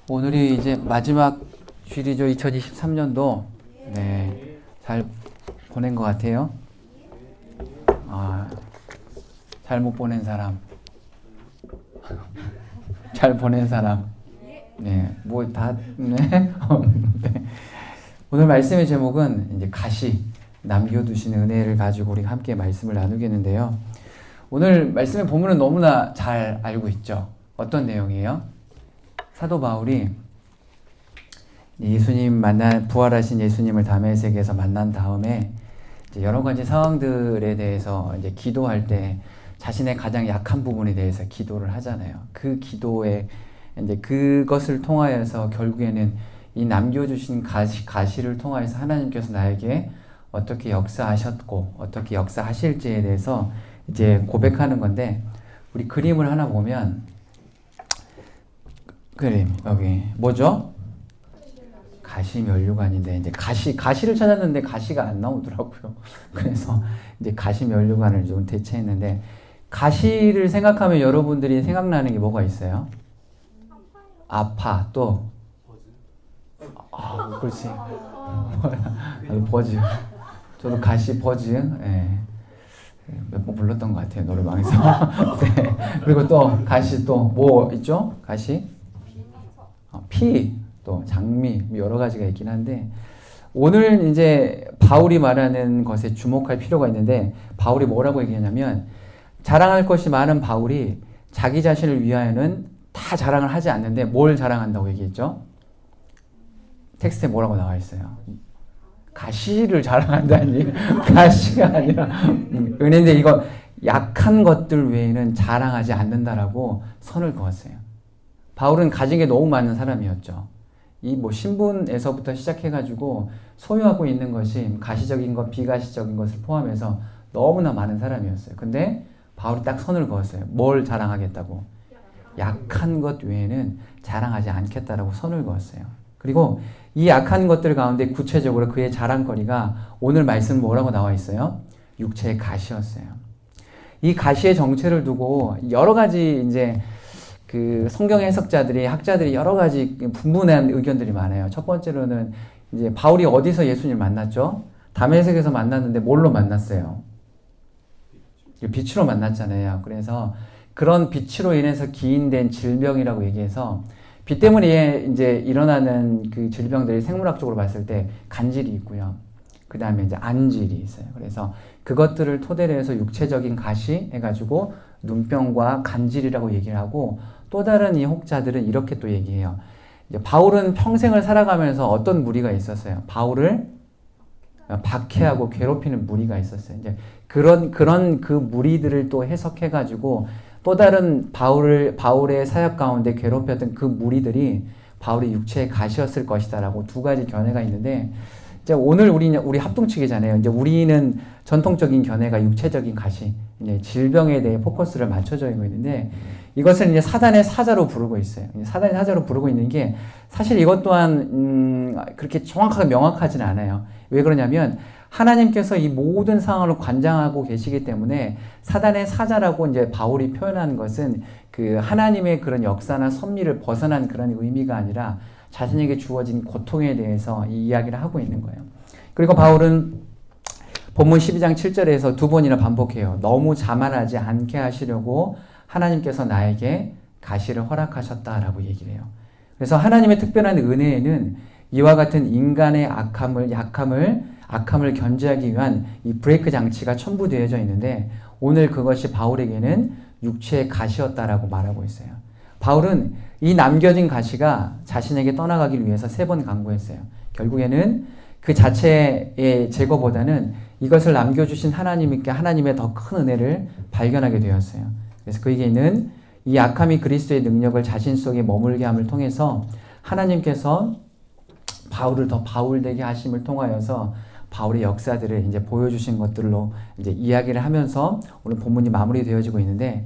오늘이 이제 마지막 주일이죠. 2023년도. 네, 잘 보낸 것 같아요. 잘 못 보낸 사람. 잘 보낸 사람. 네, 뭐 다, 네. 네. 오늘 말씀의 제목은 이제 가시, 남겨두신 은혜를 가지고 우리 함께 말씀을 나누겠는데요. 오늘 말씀의 본문은 너무나 잘 알고 있죠. 어떤 내용이에요? 사도 바울이 부활하신 예수님을 다메섹에서 만난 다음에 이제 여러 가지 상황들에 대해서 이제 기도할 때 자신의 가장 약한 부분에 대해서 기도를 하잖아요. 그 기도에 이제 그것을 통하여서 결국에는 이 남겨주신 가시를 통하여서 하나님께서 나에게 어떻게 역사하셨고 어떻게 역사하실지에 대해서 이제 고백하는 건데, 우리 그림을 하나 보면, 그림 여기 뭐죠? 가시면류관인데 이제 가시를 찾았는데 가시가 안 나오더라고요. 그래서 이제 가시면류관을 좀 대체했는데, 가시를 생각하면 여러분들이 생각나는 게 뭐가 있어요? 아파, 또 그렇지. 버즈. 저도 가시 버즈. 예. 몇 번 불렀던 것 같아요, 노래방에서. 네. 그리고 또 가시, 또 뭐 있죠? 가시? 피, 또 장미, 여러 가지가 있긴 한데, 오늘 이제 바울이 말하는 것에 주목할 필요가 있는데, 바울이 뭐라고 얘기하냐면, 자랑할 것이 많은 바울이 자기 자신을 위하여는 다 자랑을 하지 않는데 뭘 자랑한다고 얘기했죠? 텍스트에 뭐라고 나와 있어요? 가시를 자랑한다니. 가시가 아니라 은혜인데, 이거 약한 것들 외에는 자랑하지 않는다라고 선을 그었어요. 바울은 가진 게 너무 많은 사람이었죠. 이 뭐 신분에서부터 시작해가지고 소유하고 있는 것이 가시적인 것, 비가시적인 것을 포함해서 너무나 많은 사람이었어요. 근데 바울이 딱 선을 그었어요. 뭘 자랑하겠다고? 약한 것 외에는 자랑하지 않겠다라고 선을 그었어요. 그리고 이 약한 것들 가운데 구체적으로 그의 자랑거리가 오늘 말씀 뭐라고 나와 있어요? 육체의 가시였어요. 이 가시의 정체를 두고 여러 가지 이제 그 성경 해석자들이, 학자들이 여러 가지 분분한 의견들이 많아요. 첫 번째로는 이제 바울이 어디서 예수님을 만났죠? 다메섹에서 만났는데 뭘로 만났어요? 빛으로 만났잖아요. 그래서 그런 빛으로 인해서 기인된 질병이라고 얘기해서, 빛 때문에 이제 일어나는 그 질병들이 생물학적으로 봤을 때 간질이 있고요. 그 다음에 이제 안질이 있어요. 그래서 그것들을 토대로 해서 육체적인 가시 해가지고 눈병과 간질이라고 얘기를 하고, 또 다른 이 혹자들은 이렇게 또 얘기해요. 이제 바울은 평생을 살아가면서 어떤 무리가 있었어요? 바울을 박해하고 괴롭히는 무리가 있었어요. 이제 그런 그 무리들을 또 해석해가지고 또 다른 바울의 사역 가운데 괴롭혔던 그 무리들이 바울의 육체의 가시였을 것이다라고 두 가지 견해가 있는데, 이제 오늘 우리 합동측이잖아요. 이제 우리는 전통적인 견해가 육체적인 가시, 이제 질병에 대해 포커스를 맞춰져 있는데, 이것을 이제 사단의 사자로 부르고 있어요. 사단의 사자로 부르고 있는 게, 사실 이것 또한 그렇게 정확하게 명확하지는 않아요. 왜 그러냐면 하나님께서 이 모든 상황을 관장하고 계시기 때문에 사단의 사자라고 이제 바울이 표현하는 것은 그 하나님의 그런 역사나 섭리를 벗어난 그런 의미가 아니라 자신에게 주어진 고통에 대해서 이 이야기를 하고 있는 거예요. 그리고 바울은 본문 12장 7절에서 두 번이나 반복해요. 너무 자만하지 않게 하시려고 하나님께서 나에게 가시를 허락하셨다라고 얘기를 해요. 그래서 하나님의 특별한 은혜에는 이와 같은 인간의 악함을 견제하기 위한 이 브레이크 장치가 첨부되어져 있는데, 오늘 그것이 바울에게는 육체의 가시였다라고 말하고 있어요. 바울은 이 남겨진 가시가 자신에게 떠나가기를 위해서 3번 간구했어요. 결국에는 그 자체의 제거보다는 이것을 남겨주신 하나님의 더 큰 은혜를 발견하게 되었어요. 그래서 그에게는 이 악함이 그리스도의 능력을 자신 속에 머물게 함을 통해서 하나님께서 바울을 더 바울되게 하심을 통하여서 바울의 역사들을 이제 보여주신 것들로 이제 이야기를 하면서 오늘 본문이 마무리되어지고 있는데,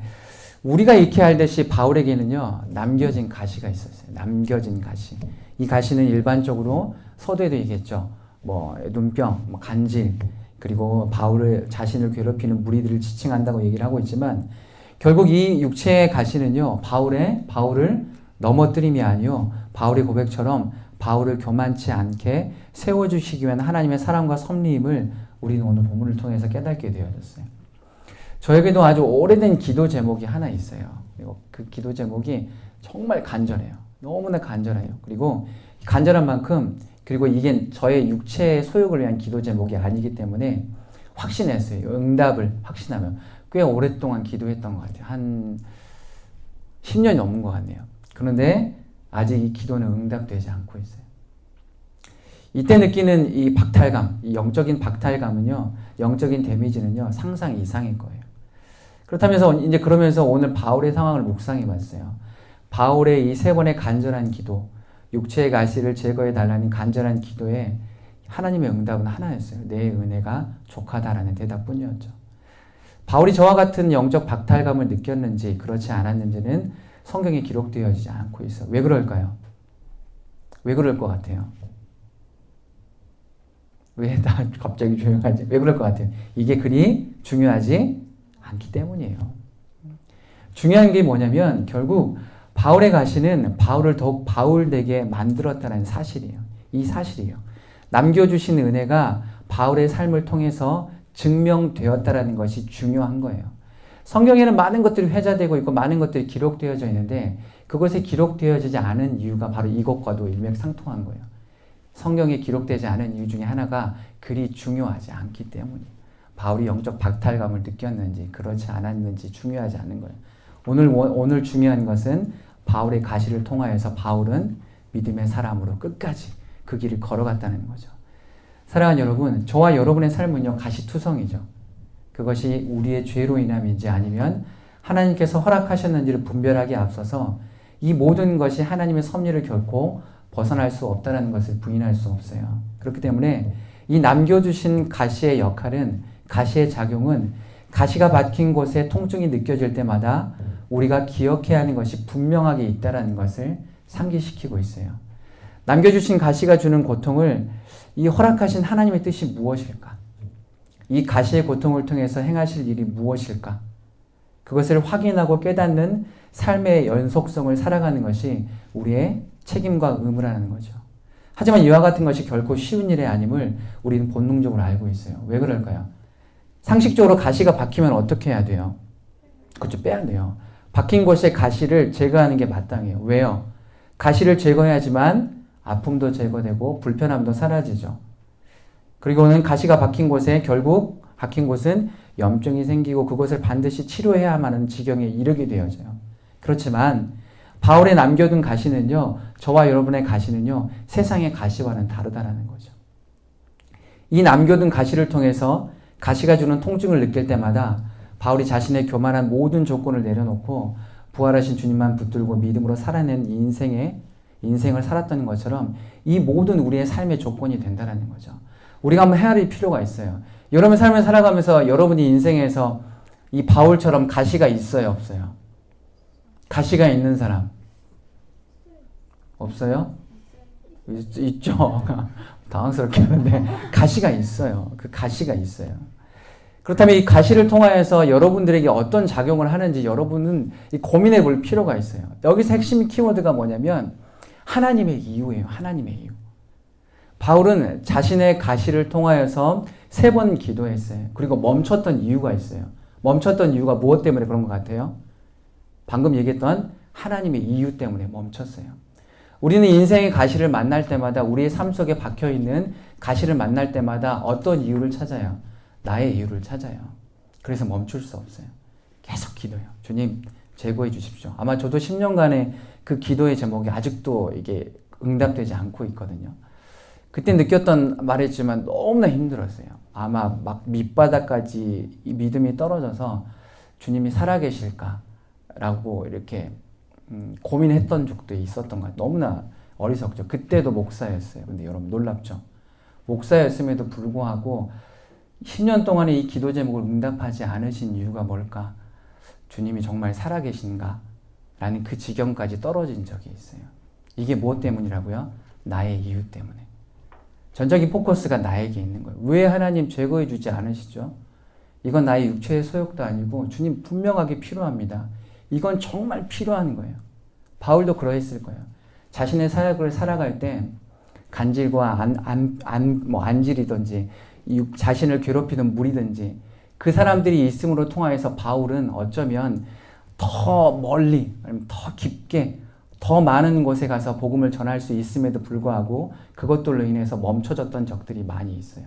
우리가 익히 알듯이 바울에게는요, 남겨진 가시가 있었어요. 남겨진 가시. 이 가시는 일반적으로 서두에도 얘기했죠. 뭐 눈병, 뭐 간질, 그리고 자신을 괴롭히는 무리들을 지칭한다고 얘기를 하고 있지만, 결국 이 육체의 가시는요, 바울을 넘어뜨림이 아니요 바울의 고백처럼 바울을 교만치 않게 세워주시기 위한 하나님의 사랑과 섭리임을 우리는 오늘 본문을 통해서 깨닫게 되어졌어요. 저에게도 아주 오래된 기도 제목이 하나 있어요. 그리고 그 기도 제목이 정말 간절해요. 너무나 간절해요. 그리고 간절한 만큼 그리고 이게 저의 육체의 소욕을 위한 기도 제목이 아니기 때문에 확신했어요. 응답을 확신하면 꽤 오랫동안 기도했던 것 같아요. 한 10년이 넘은 것 같네요. 그런데 아직 이 기도는 응답되지 않고 있어요. 이때 느끼는 이 박탈감, 이 영적인 박탈감은요, 영적인 데미지는요, 상상 이상일 거예요. 그렇다면서 이제 그러면서 오늘 바울의 상황을 묵상해 봤어요. 바울의 이 세 번의 간절한 기도, 육체의 가시를 제거해 달라는 간절한 기도에 하나님의 응답은 하나였어요. 내 은혜가 족하다라는 대답뿐이었죠. 바울이 저와 같은 영적 박탈감을 느꼈는지 그렇지 않았는지는 성경에 기록되어지지 않고 있어요. 왜 그럴까요? 왜 그럴 것 같아요? 왜 다 갑자기 조용하지? 왜 그럴 것 같아요? 이게 그리 중요하지 않기 때문이에요. 중요한 게 뭐냐면 결국 바울의 가시는 바울을 더욱 바울되게 만들었다는 사실이에요. 이 사실이에요. 남겨주신 은혜가 바울의 삶을 통해서 증명되었다는 것이 중요한 거예요. 성경에는 많은 것들이 회자되고 있고 많은 것들이 기록되어져 있는데 그것에 기록되어지지 않은 이유가 바로 이것과도 일맥상통한 거예요. 성경에 기록되지 않은 이유 중에 하나가 그리 중요하지 않기 때문이에요. 바울이 영적 박탈감을 느꼈는지 그렇지 않았는지 중요하지 않은 거예요. 오늘 중요한 것은 바울의 가시를 통하여서 바울은 믿음의 사람으로 끝까지 그 길을 걸어갔다는 거죠. 사랑하는 여러분, 저와 여러분의 삶은요, 가시투성이죠. 그것이 우리의 죄로 인함인지 아니면 하나님께서 허락하셨는지를 분별하기에 앞서서 이 모든 것이 하나님의 섭리를 결코 벗어날 수 없다는 것을 부인할 수 없어요. 그렇기 때문에 이 남겨주신 가시의 역할은, 가시의 작용은 가시가 박힌 곳에 통증이 느껴질 때마다 우리가 기억해야 하는 것이 분명하게 있다는 것을 상기시키고 있어요. 남겨주신 가시가 주는 고통을 이 허락하신 하나님의 뜻이 무엇일까? 이 가시의 고통을 통해서 행하실 일이 무엇일까? 그것을 확인하고 깨닫는 삶의 연속성을 살아가는 것이 우리의 책임과 의무라는 거죠. 하지만 이와 같은 것이 결코 쉬운 일이 아님을 우리는 본능적으로 알고 있어요. 왜 그럴까요? 상식적으로 가시가 박히면 어떻게 해야 돼요? 그렇죠, 빼야 돼요. 박힌 곳에 가시를 제거하는 게 마땅해요. 왜요? 가시를 제거해야지만 아픔도 제거되고 불편함도 사라지죠. 그리고는 가시가 박힌 곳에 결국 박힌 곳은 염증이 생기고 그것을 반드시 치료해야만 하는 지경에 이르게 되어져요. 그렇지만 바울의 남겨둔 가시는요, 저와 여러분의 가시는요, 세상의 가시와는 다르다라는 거죠. 이 남겨둔 가시를 통해서 가시가 주는 통증을 느낄 때마다 바울이 자신의 교만한 모든 조건을 내려놓고 부활하신 주님만 붙들고 믿음으로 살아낸 인생을 살았던 것처럼 이 모든 우리의 삶의 조건이 된다는 거죠. 우리가 한번 헤아릴 필요가 있어요. 여러분 삶을 살아가면서 여러분이 인생에서 이 바울처럼 가시가 있어요, 없어요? 가시가 있는 사람 없어요? 있죠. 당황스럽게 하는데 가시가 있어요. 그 가시가 있어요. 그렇다면 이 가시를 통하여서 여러분들에게 어떤 작용을 하는지 여러분은 고민해 볼 필요가 있어요. 여기서 핵심 키워드가 뭐냐면 하나님의 이유예요. 하나님의 이유. 바울은 자신의 가시를 통하여서 3번 기도했어요. 그리고 멈췄던 이유가 있어요. 멈췄던 이유가 무엇 때문에 그런 것 같아요? 방금 얘기했던 하나님의 이유 때문에 멈췄어요. 우리는 인생의 가시를 만날 때마다 우리의 삶 속에 박혀있는 가시를 만날 때마다 어떤 이유를 찾아요? 나의 이유를 찾아요. 그래서 멈출 수 없어요. 계속 기도해요. 주님 제거해 주십시오. 아마 저도 10년간의 그 기도의 제목이 아직도 이게 응답되지 않고 있거든요. 그때 느꼈던 말했지만 너무나 힘들었어요. 아마 막 밑바닥까지 이 믿음이 떨어져서 주님이 살아계실까라고 이렇게 고민했던 적도 있었던 것 같아요. 너무나 어리석죠. 그때도 목사였어요. 근데 여러분 놀랍죠? 목사였음에도 불구하고 10년 동안에 이 기도 제목을 응답하지 않으신 이유가 뭘까? 주님이 정말 살아계신가? 라는 그 지경까지 떨어진 적이 있어요. 이게 무엇 때문이라고요? 나의 이유 때문에. 전적인 포커스가 나에게 있는 거예요. 왜 하나님 제거해 주지 않으시죠? 이건 나의 육체의 소욕도 아니고 주님 분명하게 필요합니다. 이건 정말 필요한 거예요. 바울도 그러했을 거예요. 자신의 사역을 살아갈 때 간질과 안질이든지 자신을 괴롭히는 무리든지 그 사람들이 있음으로 통하여서 바울은 어쩌면 더 멀리, 더 깊게, 더 많은 곳에 가서 복음을 전할 수 있음에도 불구하고 그것들로 인해서 멈춰졌던 적들이 많이 있어요.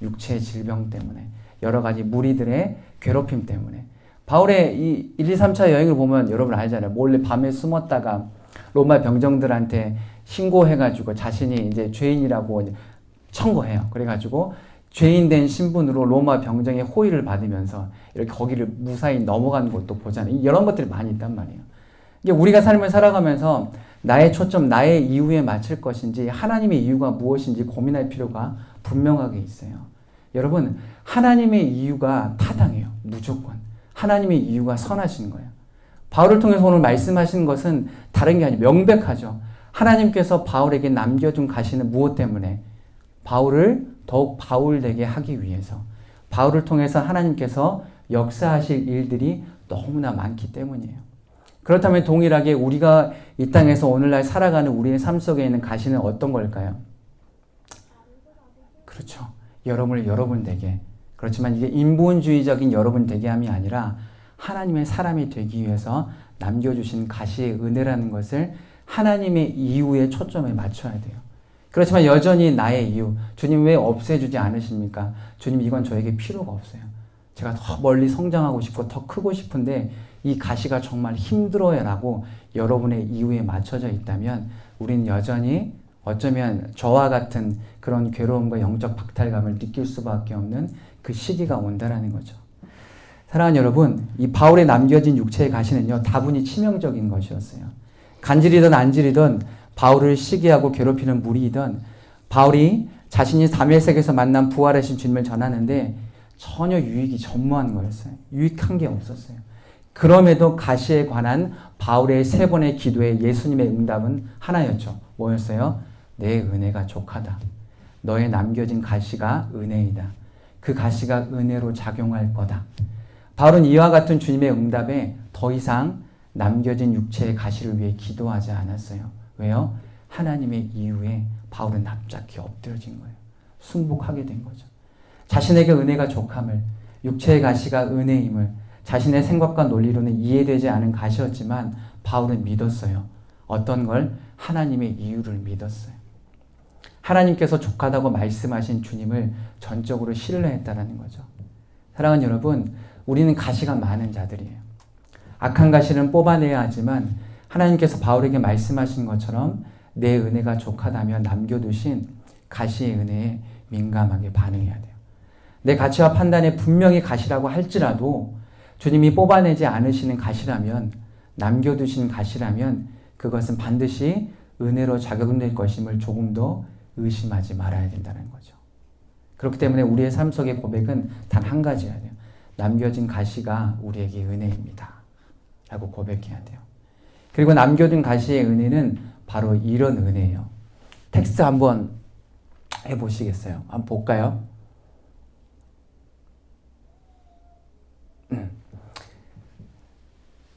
육체의 질병 때문에, 여러 가지 무리들의 괴롭힘 때문에. 바울의 이 1, 2, 3차 여행을 보면 여러분 알잖아요. 몰래 밤에 숨었다가 로마 병정들한테 신고해가지고 자신이 이제 죄인이라고 청구해요. 그래가지고 죄인된 신분으로 로마 병정의 호의를 받으면서 이렇게 거기를 무사히 넘어간 것도 보잖아요. 이런 것들이 많이 있단 말이에요. 이게 우리가 삶을 살아가면서 나의 초점, 나의 이유에 맞출 것인지 하나님의 이유가 무엇인지 고민할 필요가 분명하게 있어요. 여러분, 하나님의 이유가 타당해요. 무조건. 하나님의 이유가 선하신 거예요. 바울을 통해서 오늘 말씀하시는 것은 다른 게 아니고 명백하죠. 하나님께서 바울에게 남겨둔 가시는 무엇 때문에? 바울을 더욱 바울되게 하기 위해서. 바울을 통해서 하나님께서 역사하실 일들이 너무나 많기 때문이에요. 그렇다면 동일하게 우리가 이 땅에서 오늘날 살아가는 우리의 삶 속에 있는 가시는 어떤 걸까요? 그렇죠. 여러분을 여러분 되게. 그렇지만 이게 인본주의적인 여러분 되게 함이 아니라 하나님의 사람이 되기 위해서 남겨주신 가시의 은혜라는 것을 하나님의 이유에 초점에 맞춰야 돼요. 그렇지만 여전히 나의 이유, 주님 왜 없애주지 않으십니까? 주님 이건 저에게 필요가 없어요. 제가 더 멀리 성장하고 싶고 더 크고 싶은데 이 가시가 정말 힘들어요 라고 여러분의 이유에 맞춰져 있다면 우린 여전히 어쩌면 저와 같은 그런 괴로움과 영적 박탈감을 느낄 수밖에 없는 그 시기가 온다라는 거죠. 사랑하는 여러분, 이 바울에 남겨진 육체의 가시는요, 다분히 치명적인 것이었어요. 간질이든 안질이든 바울을 시기하고 괴롭히는 무리이든 바울이 자신이 다메섹에서 만난 부활하신 주님을 전하는데 전혀 유익이 전무한 거였어요. 유익한 게 없었어요. 그럼에도 가시에 관한 바울의 3번의 기도에 예수님의 응답은 하나였죠. 뭐였어요? 내 은혜가 족하다. 너의 남겨진 가시가 은혜이다. 그 가시가 은혜로 작용할 거다. 바울은 이와 같은 주님의 응답에 더 이상 남겨진 육체의 가시를 위해 기도하지 않았어요. 왜요? 하나님의 이유에 바울은 납작히 엎드려진 거예요. 순복하게 된 거죠. 자신에게 은혜가 족함을, 육체의 가시가 은혜임을 자신의 생각과 논리로는 이해되지 않은 가시였지만 바울은 믿었어요. 어떤 걸? 하나님의 이유를 믿었어요. 하나님께서 족하다고 말씀하신 주님을 전적으로 신뢰했다는 거죠. 사랑하는 여러분, 우리는 가시가 많은 자들이에요. 악한 가시는 뽑아내야 하지만 하나님께서 바울에게 말씀하신 것처럼 내 은혜가 족하다며 남겨두신 가시의 은혜에 민감하게 반응해야 돼요. 내 가치와 판단에 분명히 가시라고 할지라도 주님이 뽑아내지 않으시는 가시라면, 남겨두신 가시라면 그것은 반드시 은혜로 작용될 것임을 조금도 의심하지 말아야 된다는 거죠. 그렇기 때문에 우리의 삶 속의 고백은 단 한 가지여야 돼요. 남겨진 가시가 우리에게 은혜입니다. 라고 고백해야 돼요. 그리고 남겨둔 가시의 은혜는 바로 이런 은혜예요. 텍스트 한번 해보시겠어요? 한번 볼까요?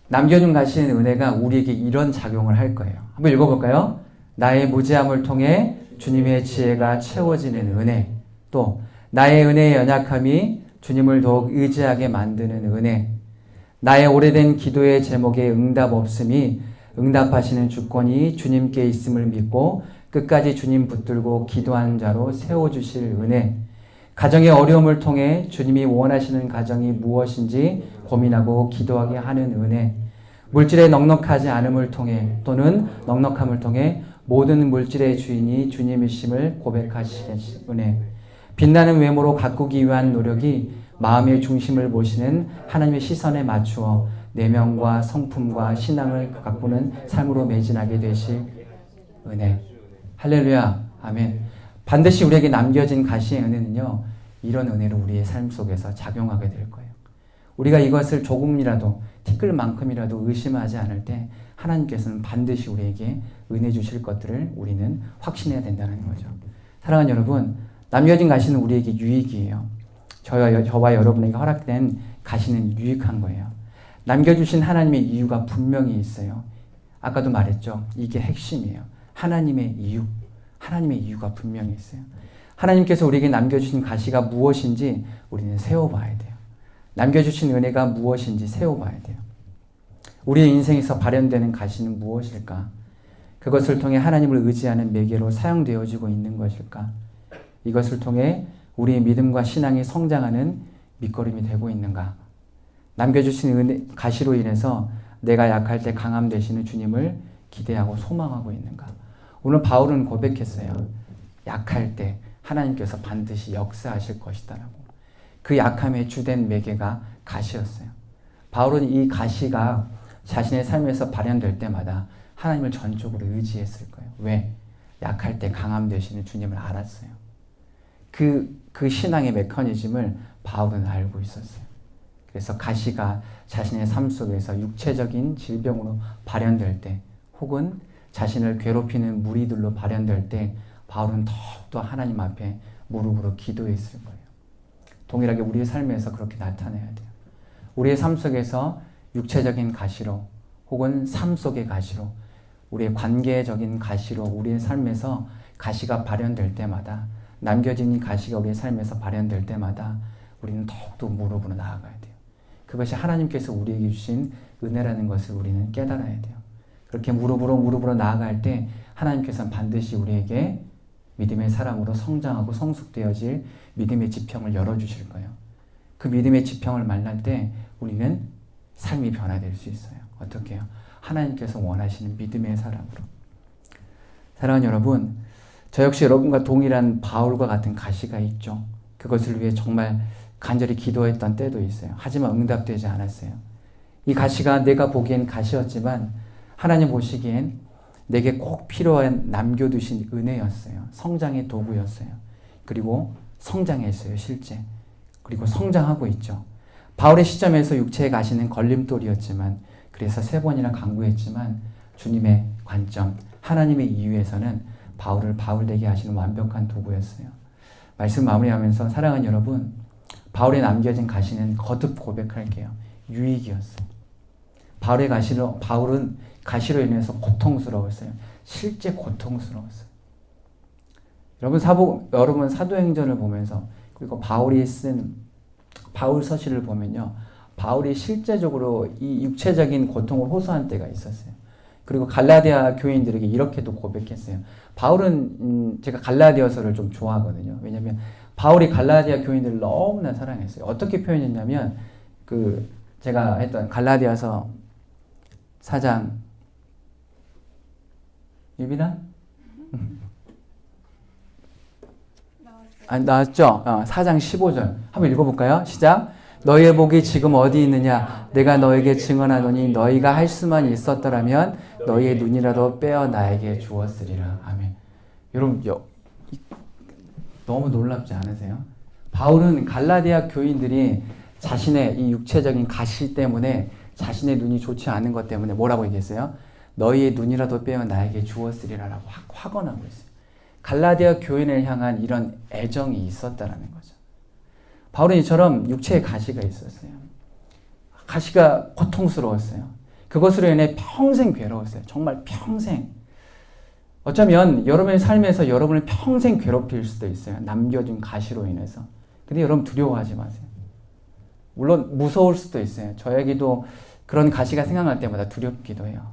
남겨둔 가시의 은혜가 우리에게 이런 작용을 할 거예요. 한번 읽어볼까요? 나의 무지함을 통해 주님의 지혜가 채워지는 은혜. 또 나의 은혜의 연약함이 주님을 더욱 의지하게 만드는 은혜. 나의 오래된 기도의 제목에 응답 없음이 응답하시는 주권이 주님께 있음을 믿고 끝까지 주님 붙들고 기도하는 자로 세워주실 은혜. 가정의 어려움을 통해 주님이 원하시는 가정이 무엇인지 고민하고 기도하게 하는 은혜. 물질의 넉넉하지 않음을 통해 또는 넉넉함을 통해 모든 물질의 주인이 주님이심을 고백하시는 은혜. 빛나는 외모로 가꾸기 위한 노력이 마음의 중심을 보시는 하나님의 시선에 맞추어 내면과 성품과 신앙을 가꾸는 삶으로 매진하게 되실 은혜. 할렐루야. 아멘. 반드시 우리에게 남겨진 가시의 은혜는요, 이런 은혜로 우리의 삶 속에서 작용하게 될 거예요. 우리가 이것을 조금이라도 티끌만큼이라도 의심하지 않을 때 하나님께서는 반드시 우리에게 은혜 주실 것들을 우리는 확신해야 된다는 거죠. 사랑하는 여러분, 남겨진 가시는 우리에게 유익이에요. 저와 여러분에게 허락된 가시는 유익한 거예요. 남겨주신 하나님의 이유가 분명히 있어요. 아까도 말했죠. 이게 핵심이에요. 하나님의 이유. 하나님의 이유가 분명히 있어요. 하나님께서 우리에게 남겨주신 가시가 무엇인지 우리는 세워봐야 돼요. 남겨주신 은혜가 무엇인지 세워봐야 돼요. 우리의 인생에서 발현되는 가시는 무엇일까? 그것을 통해 하나님을 의지하는 매개로 사용되어지고 있는 것일까? 이것을 통해 우리의 믿음과 신앙이 성장하는 밑거름이 되고 있는가? 남겨주신 은혜, 가시로 인해서 내가 약할 때 강함 되시는 주님을 기대하고 소망하고 있는가? 오늘 바울은 고백했어요. 약할 때 하나님께서 반드시 역사하실 것이다라고. 그 약함의 주된 매개가 가시였어요. 바울은 이 가시가 자신의 삶에서 발현될 때마다 하나님을 전적으로 의지했을 거예요. 왜? 약할 때 강함 되시는 주님을 알았어요. 그 신앙의 메커니즘을 바울은 알고 있었어요. 그래서 가시가 자신의 삶 속에서 육체적인 질병으로 발현될 때, 혹은 자신을 괴롭히는 무리들로 발현될 때 바울은 더욱더 하나님 앞에 무릎으로 기도했을 거예요. 동일하게 우리의 삶에서 그렇게 나타내야 돼요. 우리의 삶 속에서 육체적인 가시로, 혹은 삶 속의 가시로, 우리의 관계적인 가시로 우리의 삶에서 가시가 발현될 때마다, 남겨진 가시가 우리의 삶에서 발현될 때마다 우리는 더욱더 무릎으로 나아가야 돼요. 그것이 하나님께서 우리에게 주신 은혜라는 것을 우리는 깨달아야 돼요. 그렇게 무릎으로 나아갈 때 하나님께서는 반드시 우리에게 믿음의 사람으로 성장하고 성숙되어질 믿음의 지평을 열어주실 거예요. 그 믿음의 지평을 만날 때 우리는 삶이 변화될 수 있어요. 어떻게 해요? 하나님께서 원하시는 믿음의 사람으로. 사랑하는 여러분, 저 역시 여러분과 동일한 바울과 같은 가시가 있죠. 그것을 위해 정말 간절히 기도했던 때도 있어요. 하지만 응답되지 않았어요. 이 가시가 내가 보기엔 가시였지만 하나님 보시기엔 내게 꼭 필요한 남겨두신 은혜였어요. 성장의 도구였어요. 그리고 성장했어요, 실제. 그리고 성장하고 있죠. 바울의 시점에서 육체의 가시는 걸림돌이었지만, 그래서 3번이나 간구했지만 주님의 관점, 하나님의 이유에서는 바울을 바울되게 하시는 완벽한 도구였어요. 말씀 마무리하면서 사랑하는 여러분, 바울의 남겨진 가시는 거듭 고백할게요. 유익이었어요. 바울은 가시로 인해서 고통스러웠어요. 실제 고통스러웠어요. 여러분 사도행전을 보면서, 그리고 바울이 쓴 바울 서신을 보면요, 바울이 실제적으로 이 육체적인 고통을 호소한 때가 있었어요. 그리고 갈라디아 교인들에게 이렇게도 고백했어요. 바울은 제가 갈라디아서를 좀 좋아하거든요. 왜냐하면 바울이 갈라디아 교인들을 너무나 사랑했어요. 어떻게 표현했냐면, 제가 했던 갈라디아서 4장, 유빈아? 나왔죠? 4장 15절. 한번 읽어볼까요? 시작. 너희의 복이 지금 어디 있느냐? 내가 너에게 증언하노니 너희가 할 수만 있었더라면 너희의 눈이라도 빼어 나에게 주었으리라. 아멘. 여러분, 너무 놀랍지 않으세요? 바울은 갈라디아 교인들이 자신의 이 육체적인 가시 때문에, 자신의 눈이 좋지 않은 것 때문에 뭐라고 얘기했어요? 너희의 눈이라도 빼어 나에게 주었으리라라고 확언하고 있어요. 갈라디아 교인을 향한 이런 애정이 있었다라는 거죠. 바울은 이처럼 육체의 가시가 있었어요. 가시가 고통스러웠어요. 그것으로 인해 평생 괴로웠어요. 정말 평생. 어쩌면 여러분의 삶에서 여러분을 평생 괴롭힐 수도 있어요. 남겨진 가시로 인해서. 근데 여러분 두려워하지 마세요. 물론 무서울 수도 있어요. 저에게도 그런 가시가 생각날 때마다 두렵기도 해요.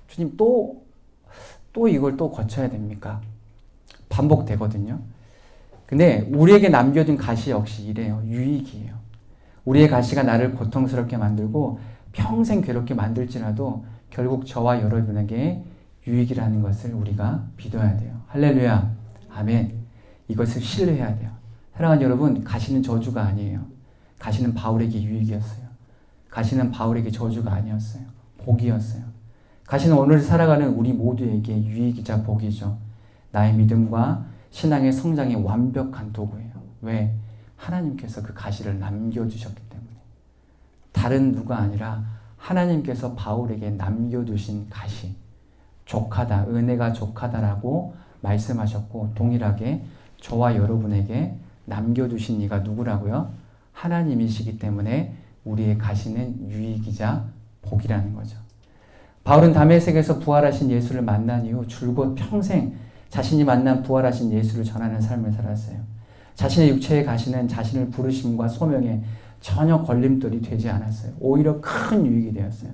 주님, 또 이걸 또 거쳐야 됩니까? 반복되거든요. 근데 우리에게 남겨진 가시 역시 이래요. 유익이에요. 우리의 가시가 나를 고통스럽게 만들고 평생 괴롭게 만들지라도 결국 저와 여러분에게 유익이라는 것을 우리가 믿어야 돼요. 할렐루야. 아멘. 이것을 신뢰해야 돼요. 사랑하는 여러분, 가시는 저주가 아니에요. 가시는 바울에게 유익이었어요. 가시는 바울에게 저주가 아니었어요. 복이었어요. 가시는 오늘 살아가는 우리 모두에게 유익이자 복이죠. 나의 믿음과 신앙의 성장의 완벽한 도구예요. 왜? 하나님께서 그 가시를 남겨주셨기 때문에. 다른 누가 아니라 하나님께서 바울에게 남겨두신 가시, 족하다, 은혜가 족하다라고 말씀하셨고, 동일하게 저와 여러분에게 남겨두신 이가 누구라고요? 하나님이시기 때문에 우리의 가시는 유익이자 복이라는 거죠. 바울은 다메섹에서 부활하신 예수를 만난 이후 줄곧 평생 자신이 만난 부활하신 예수를 전하는 삶을 살았어요. 자신의 육체의 가시는 자신을 부르심과 소명에 전혀 걸림돌이 되지 않았어요. 오히려 큰 유익이 되었어요.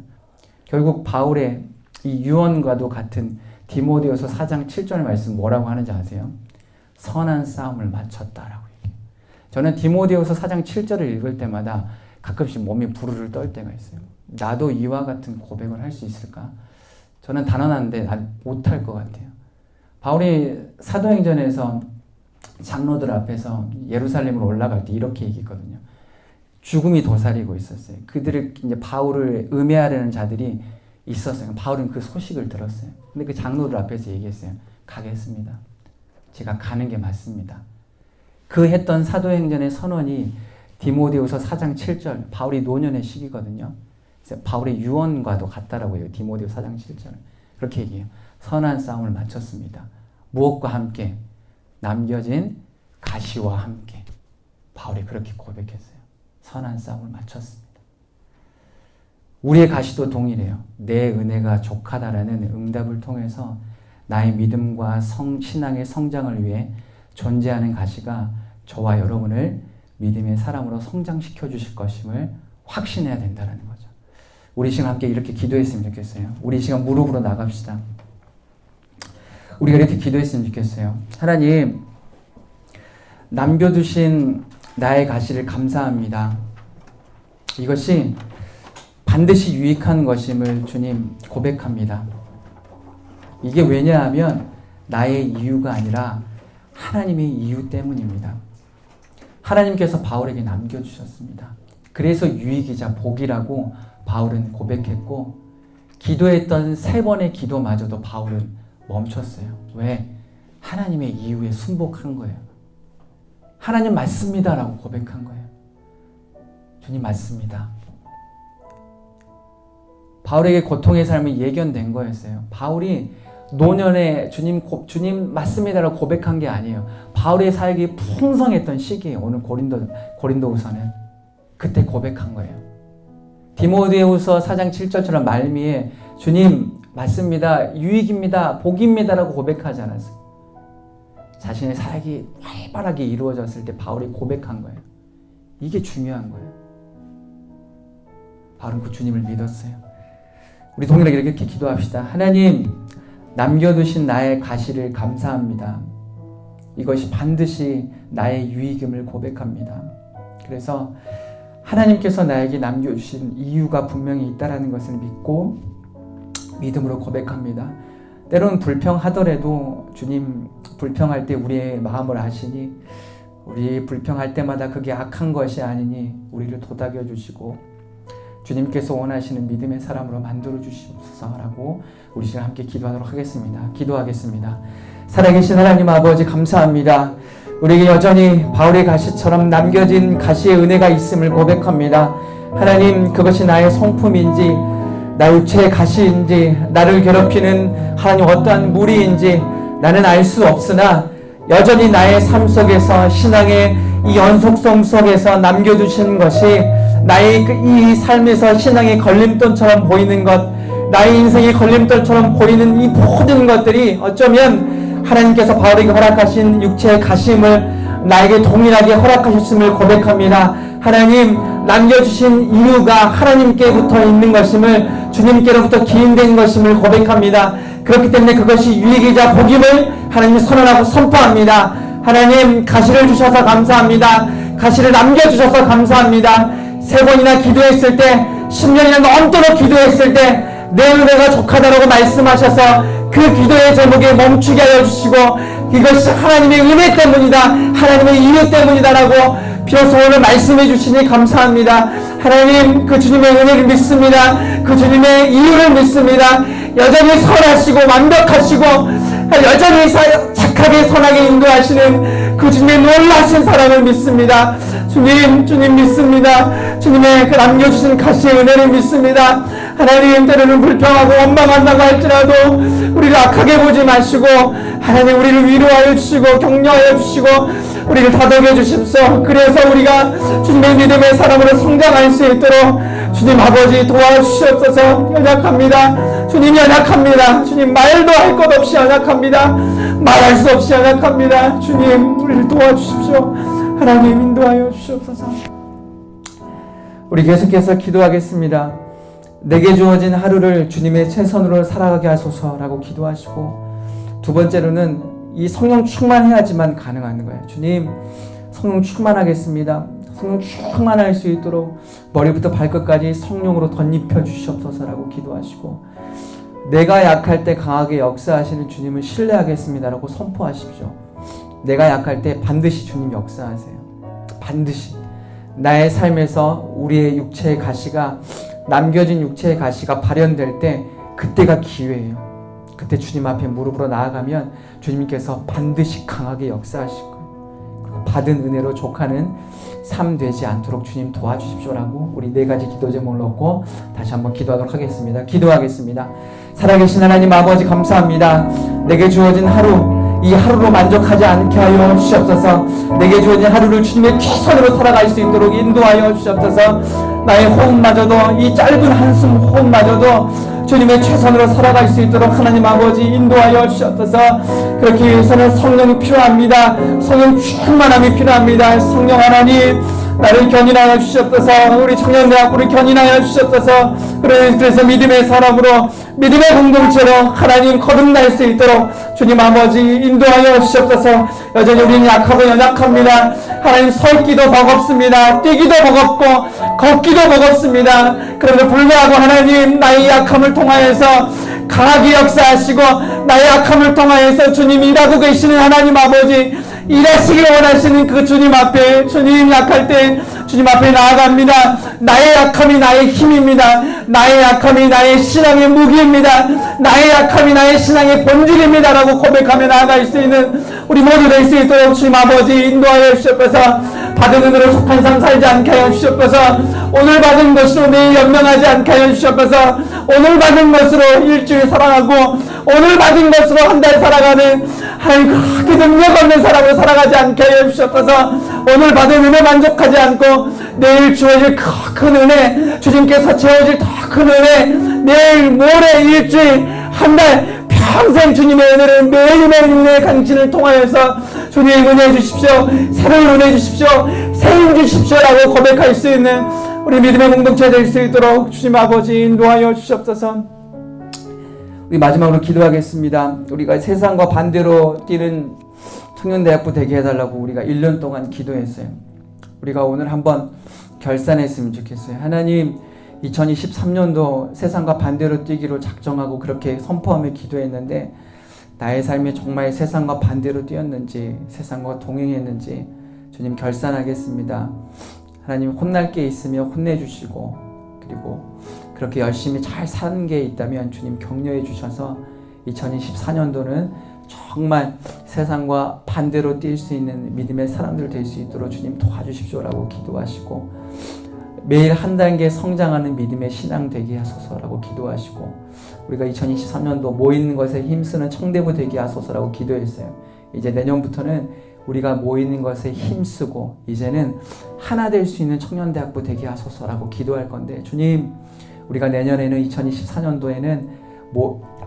결국 바울의 이 유언과도 같은 디모데후서 4장 7절 말씀 뭐라고 하는지 아세요? 선한 싸움을 마쳤다라고 얘기해요. 저는 디모데후서 4장 7절을 읽을 때마다 가끔씩 몸이 부르르 떨 때가 있어요. 나도 이와 같은 고백을 할 수 있을까? 저는 단언하는데 못할 것 같아요. 바울이 사도행전에서 장로들 앞에서 예루살렘으로 올라갈 때 이렇게 얘기했거든요. 죽음이 도사리고 있었어요. 그들을 이제 바울을 음해하려는 자들이 있었어요. 바울은 그 소식을 들었어요. 근데 그 장로들 앞에서 얘기했어요. 가겠습니다. 제가 가는 게 맞습니다. 그 했던 사도행전의 선언이 디모데후서 4장 7절, 바울이 노년의 시기거든요. 그래서 바울의 유언과도 같다라고 해요. 디모데후서 4장 7절. 그렇게 얘기해요. 선한 싸움을 마쳤습니다. 무엇과 함께? 남겨진 가시와 함께. 바울이 그렇게 고백했어요. 선한 싸움을 마쳤습니다. 우리의 가시도 동일해요. 내 은혜가 족하다라는 응답을 통해서 나의 믿음과 신앙의 성장을 위해 존재하는 가시가 저와 여러분을 믿음의 사람으로 성장시켜 주실 것임을 확신해야 된다는 거죠. 우리 시간 함께 이렇게 기도했으면 좋겠어요. 우리 시간 무릎으로 나갑시다. 우리가 이렇게 기도했으면 좋겠어요. 하나님, 남겨두신 나의 가시를 감사합니다. 이것이 반드시 유익한 것임을 주님 고백합니다. 이게 왜냐하면 나의 이유가 아니라 하나님의 이유 때문입니다. 하나님께서 바울에게 남겨주셨습니다. 그래서 유익이자 복이라고 바울은 고백했고, 기도했던 3번의 기도마저도 바울은 멈췄어요. 왜? 하나님의 이유에 순복한 거예요. 하나님 맞습니다라고 고백한 거예요. 주님 맞습니다. 바울에게 고통의 삶이 예견된 거였어요. 바울이 노년에 주님 맞습니다라고 고백한 게 아니에요. 바울의 사역이 풍성했던 시기예요. 오늘 고린도후서는 그때 고백한 거예요. 디모데후서 4장 7절처럼 말미에 주님 맞습니다, 유익입니다, 복입니다라고 고백하지 않았어요. 자신의 사역이 활발하게 이루어졌을 때 바울이 고백한 거예요. 이게 중요한 거예요. 바울은 그 주님을 믿었어요. 우리 동일하게 이렇게 기도합시다. 하나님, 남겨두신 나의 가시를 감사합니다. 이것이 반드시 나의 유익임을 고백합니다. 그래서 하나님께서 나에게 남겨주신 이유가 분명히 있다는 것을 믿고 믿음으로 고백합니다. 때로는 불평하더라도 주님, 불평할 때 우리의 마음을 아시니 우리 불평할 때마다 그게 악한 것이 아니니 우리를 도닥여 주시고 주님께서 원하시는 믿음의 사람으로 만들어 주시옵소서라고 우리 시간 함께 기도하도록 하겠습니다. 기도하겠습니다. 살아계신 하나님 아버지, 감사합니다. 우리에게 여전히 바울의 가시처럼 남겨진 가시의 은혜가 있음을 고백합니다. 하나님, 그것이 나의 성품인지 나의 육체의 가시인지 나를 괴롭히는 하나님 어떠한 무리인지 나는 알 수 없으나 여전히 나의 삶 속에서 신앙의 이 연속성 속에서 남겨두신 것이 나의 이 삶에서 신앙의 걸림돌처럼 보이는 것, 나의 인생의 걸림돌처럼 보이는 이 모든 것들이 어쩌면 하나님께서 바울에게 허락하신 육체의 가심을 나에게 동일하게 허락하셨음을 고백합니다. 하나님, 남겨주신 이유가 하나님께부터 있는 것임을, 주님께로부터 기인된 것임을 고백합니다. 그렇기 때문에 그것이 유익이자 복임을 하나님이 선언하고 선포합니다. 하나님, 가시를 주셔서 감사합니다. 가시를 남겨주셔서 감사합니다. 3번이나 기도했을 때, 10년이나 넘도록 기도했을 때 내 은혜가 족하다라고 말씀하셔서 그 기도의 제목에 멈추게 하여 주시고, 이것이 하나님의 은혜 때문이다, 하나님의 이유 때문이다라고 비로소 오늘 말씀해 주시니 감사합니다. 하나님, 그 주님의 은혜를 믿습니다. 그 주님의 이유를 믿습니다. 여전히 선하시고 완벽하시고 여전히 착하게 선하게 인도하시는 그 주님의 놀라신 사랑을 믿습니다. 주님 믿습니다. 주님의 그 남겨주신 가시의 은혜를 믿습니다. 하나님, 때로는 불평하고 원망한다고 할지라도 우리를 악하게 보지 마시고 하나님, 우리를 위로하여 주시고 격려하여 주시고 우리를 다독여 주십시오. 그래서 우리가 주님의 믿음의 사람으로 성장할 수 있도록 주님 아버지 도와주시옵소서. 연약합니다. 주님 연약합니다. 주님 말도 할 것 없이 연약합니다. 말할 수 없이 연약합니다. 주님 우리를 도와주십시오. 하나님 인도하여 주시옵소서. 우리 계속해서 기도하겠습니다. 내게 주어진 하루를 주님의 최선으로 살아가게 하소서라고 기도하시고, 두 번째로는 이 성령 충만해야지만 가능한 거예요. 주님 성령 충만하겠습니다. 성령 충만할 수 있도록 머리부터 발끝까지 성령으로 덧입혀 주시옵소서라고 기도하시고, 내가 약할 때 강하게 역사하시는 주님을 신뢰하겠습니다라고 선포하십시오. 내가 약할 때 반드시 주님 역사하세요. 반드시 나의 삶에서 우리의 육체의 가시가, 남겨진 육체의 가시가 발현될 때 그때가 기회예요. 그때 주님 앞에 무릎으로 나아가면 주님께서 반드시 강하게 역사하실 거예요. 받은 은혜로 족하는 삶 되지 않도록 주님 도와주십시오라고 우리 네 가지 기도 제목을 놓고 다시 한번 기도하도록 하겠습니다. 기도하겠습니다. 살아계신 하나님 아버지 감사합니다. 내게 주어진 하루, 이 하루로 만족하지 않게 하여 주시옵소서. 내게 주어진 하루를 주님의 최선으로 살아갈 수 있도록 인도하여 주시옵소서. 나의 호흡마저도, 이 짧은 한숨 호흡마저도 주님의 최선으로 살아갈 수 있도록 하나님 아버지 인도하여 주시옵소서. 그렇기 위해서는 성령이 필요합니다. 성령 충만함이 필요합니다. 성령 하나님 나를 견인하여 주시옵소서. 우리 청년대학부를 견인하여 주시옵소서. 그래서 믿음의 사람으로, 믿음의 공동체로 하나님 거듭날 수 있도록 주님 아버지 인도하여 주시옵소서. 여전히 우리는 약하고 연약합니다. 하나님 설기도 버겁습니다. 뛰기도 버겁고 걷기도 버겁습니다. 그럼에도 불구하고 하나님 나의 약함을 통하여서 강하게 역사하시고, 나의 약함을 통하여서 주님 일하고 계시는 하나님 아버지 일하시길 원하시는 그 주님 앞에, 주님 약할 때 주님 앞에 나아갑니다. 나의 약함이 나의 힘입니다. 나의 약함이 나의 신앙의 무기입니다. 나의 약함이 나의 신앙의 본질입니다 라고 고백하며 나아갈 수 있는 우리 모두 될 수 있도록 주님 아버지 인도하여 주시옵소서. 받은 은혜로 속한 삶 살지 않게 하여 주시옵소서. 오늘 받은 것으로 내일 연명하지 않게 하여 주시옵소서. 오늘 받은 것으로 일주일 살아가고, 오늘 받은 것으로 한 달 살아가는 하나님 그렇게 능력 없는 사람으로 살아가지 않게 하여 주시옵소서. 오늘 받은 은혜 만족하지 않고 내일 주어질 큰 은혜, 주님께서 채워질 더 큰 은혜, 내일 모레 일주일 한 달 평생 주님의 은혜를 매일매일 은혜의 강진을 통하여서 주님 은혜해 주십시오. 새로운 은혜 주십시오. 새힘 주십시오라고 고백할 수 있는 우리 믿음의 공동체 될 수 있도록 주님 아버지 인도하여 주시옵소서. 우리 마지막으로 기도하겠습니다. 우리가 세상과 반대로 뛰는 청년대학부 되게 해달라고 우리가 1년 동안 기도했어요. 우리가 오늘 한번 결산했으면 좋겠어요. 하나님, 2023년도 세상과 반대로 뛰기로 작정하고 그렇게 선포하며 기도했는데, 나의 삶이 정말 세상과 반대로 뛰었는지, 세상과 동행했는지 주님 결산하겠습니다. 하나님, 혼날 게 있으면 혼내주시고, 그리고 그렇게 열심히 잘 사는 게 있다면 주님 격려해 주셔서 2024년도는 정말 세상과 반대로 뛸 수 있는 믿음의 사람들 될 수 있도록 주님 도와주십시오라고 기도하시고, 매일 한 단계 성장하는 믿음의 신앙 되게 하소서라고 기도하시고, 우리가 2023년도 모이는 것에 힘쓰는 청대부 되게 하소서라고 기도했어요. 이제 내년부터는 우리가 모이는 것에 힘쓰고 이제는 하나 될 수 있는 청년대학부 되게 하소서라고 기도할 건데, 주님, 우리가 내년에는 2024년도에는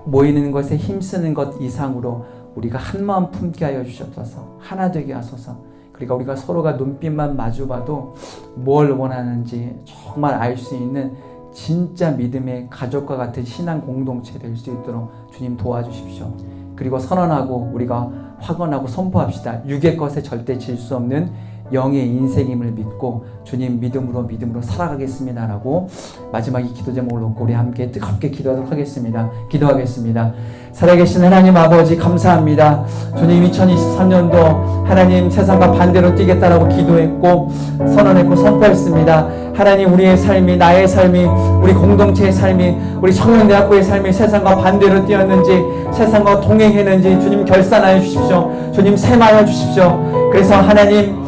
모이는 것에 힘쓰는 것 이상으로 우리가 한 마음 품게 하여 주시옵소서. 하나 되게 하소서. 그러니까 우리가 서로가 눈빛만 마주봐도 뭘 원하는지 정말 알 수 있는 진짜 믿음의 가족과 같은 신앙 공동체 될 수 있도록 주님 도와주십시오. 그리고 선언하고 우리가 확언하고 선포합시다. 육의 것에 절대 질 수 없는 영의 인생임을 믿고 주님 믿음으로 살아가겠습니다라고 마지막 이 기도 제목을 놓고 우리 함께 뜨겁게 기도하도록 하겠습니다. 기도하겠습니다. 살아계신 하나님 아버지 감사합니다. 주님, 2023년도 하나님 세상과 반대로 뛰겠다라고 기도했고 선언했고 선포했습니다. 하나님, 우리의 삶이, 나의 삶이, 우리 공동체의 삶이, 우리 청년대학부의 삶이 세상과 반대로 뛰었는지, 세상과 동행했는지 주님 결산하여 주십시오. 주님 셈하여 주십시오. 그래서 하나님,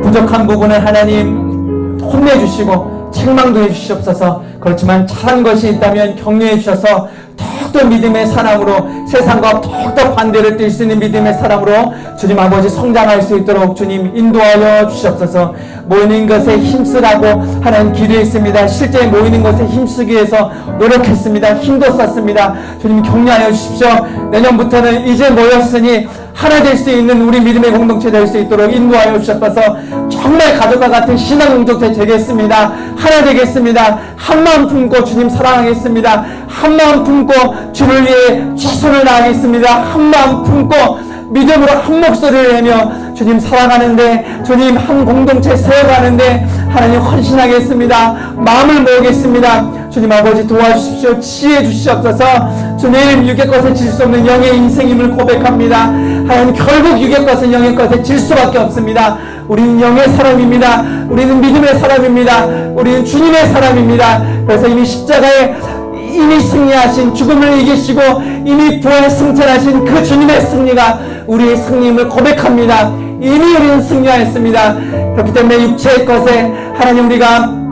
부족한 부분은 하나님 혼내주시고 책망도 해주시옵소서. 그렇지만 잘한 것이 있다면 격려해 주셔서 더 더욱더 믿음의 사람으로 세상과 더욱더 반대를 뛸 수 있는 믿음의 사람으로 주님 아버지 성장할 수 있도록 주님 인도하여 주시옵소서. 모이는 것에 힘쓰라고 하는 기도했습니다. 실제 모이는 것에 힘쓰기 위해서 노력했습니다. 힘도 썼습니다. 주님 격려하여 주십시오. 내년부터는 이제 모였으니 하나 될 수 있는 우리 믿음의 공동체 될 수 있도록 인도하여 주셔서 정말 가족과 같은 신앙 공동체 되겠습니다. 하나 되겠습니다. 한 마음 품고 주님 사랑하겠습니다. 한 마음 품고 주를 위해 최선을 다하겠습니다. 한 마음 품고 믿음으로 한 목소리를 내며 주님 사랑하는데, 주님 한 공동체 세워가는데 하나님 헌신하겠습니다. 마음을 모으겠습니다. 주님 아버지 도와주십시오. 지혜 주시옵소서. 주님 육의 것에 질 수 없는 영의 인생임을 고백합니다. 하나님 결국 육의 것은 영의 것에 질 수밖에 없습니다. 우리는 영의 사람입니다. 우리는 믿음의 사람입니다. 우리는 주님의 사람입니다. 그래서 이미 십자가에 이미 승리하신, 죽음을 이기시고 이미 부활 승천하신 그 주님의 승리가 우리의 승리임을 고백합니다. 이미 우리는 승리하였습니다. 그렇기 때문에 육체의 것에 하나님 우리가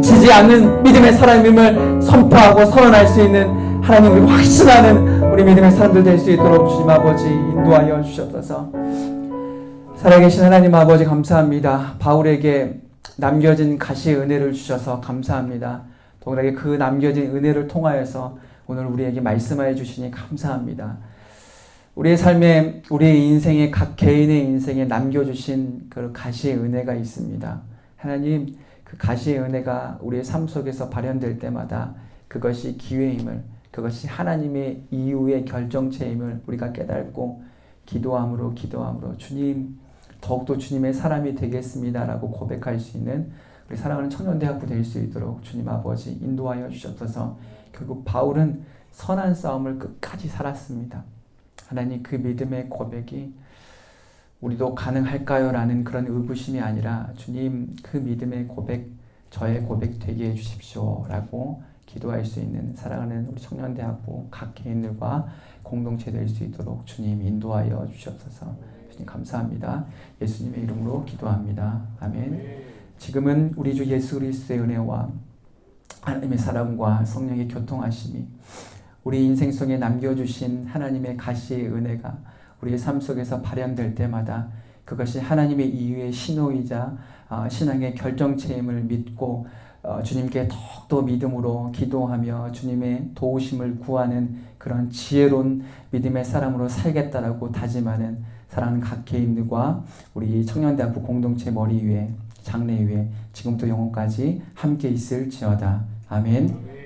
지지 않는 믿음의 사람임을 선포하고 선언할 수 있는, 하나님 우리 확신하는 우리 믿음의 사람들 될 수 있도록 주님 아버지 인도하여 주시옵소서. 살아계신 하나님 아버지 감사합니다. 바울에게 남겨진 가시의 은혜를 주셔서 감사합니다. 동일하게 그 남겨진 은혜를 통하여서 오늘 우리에게 말씀하여 주시니 감사합니다. 우리의 삶에, 우리의 인생에, 각 개인의 인생에 남겨주신 그 가시의 은혜가 있습니다. 하나님, 그 가시의 은혜가 우리의 삶 속에서 발현될 때마다 그것이 기회임을, 그것이 하나님의 이후의 결정체임을 우리가 깨닫고 기도함으로 주님, 더욱더 주님의 사람이 되겠습니다라고 고백할 수 있는 우리 사랑하는 청년대학부 될 수 있도록 주님 아버지 인도하여 주셨어서 결국 바울은 선한 싸움을 끝까지 살았습니다. 하나님, 그 믿음의 고백이 우리도 가능할까요? 라는 그런 의구심이 아니라 주님, 그 믿음의 고백, 저의 고백 되게 해주십시오 라고 기도할 수 있는 사랑하는 우리 청년대학부 각 개인들과 공동체 될 수 있도록 주님 인도하여 주시옵소서. 주님 감사합니다. 예수님의 이름으로 기도합니다. 아멘. 지금은 우리 주 예수 그리스도의 은혜와 하나님의 사랑과 성령의 교통하심이 우리 인생 속에 남겨주신 하나님의 가시의 은혜가 우리의 삶 속에서 발현될 때마다 그것이 하나님의 이유의 신호이자 신앙의 결정체임을 믿고 주님께 더욱더 믿음으로 기도하며 주님의 도우심을 구하는 그런 지혜로운 믿음의 사람으로 살겠다라고 다짐하는 사랑하는 각 개인들과 우리 청년대학부 공동체 머리 위에, 장래 위에 지금부터 영원까지 함께 있을지어다. 아멘.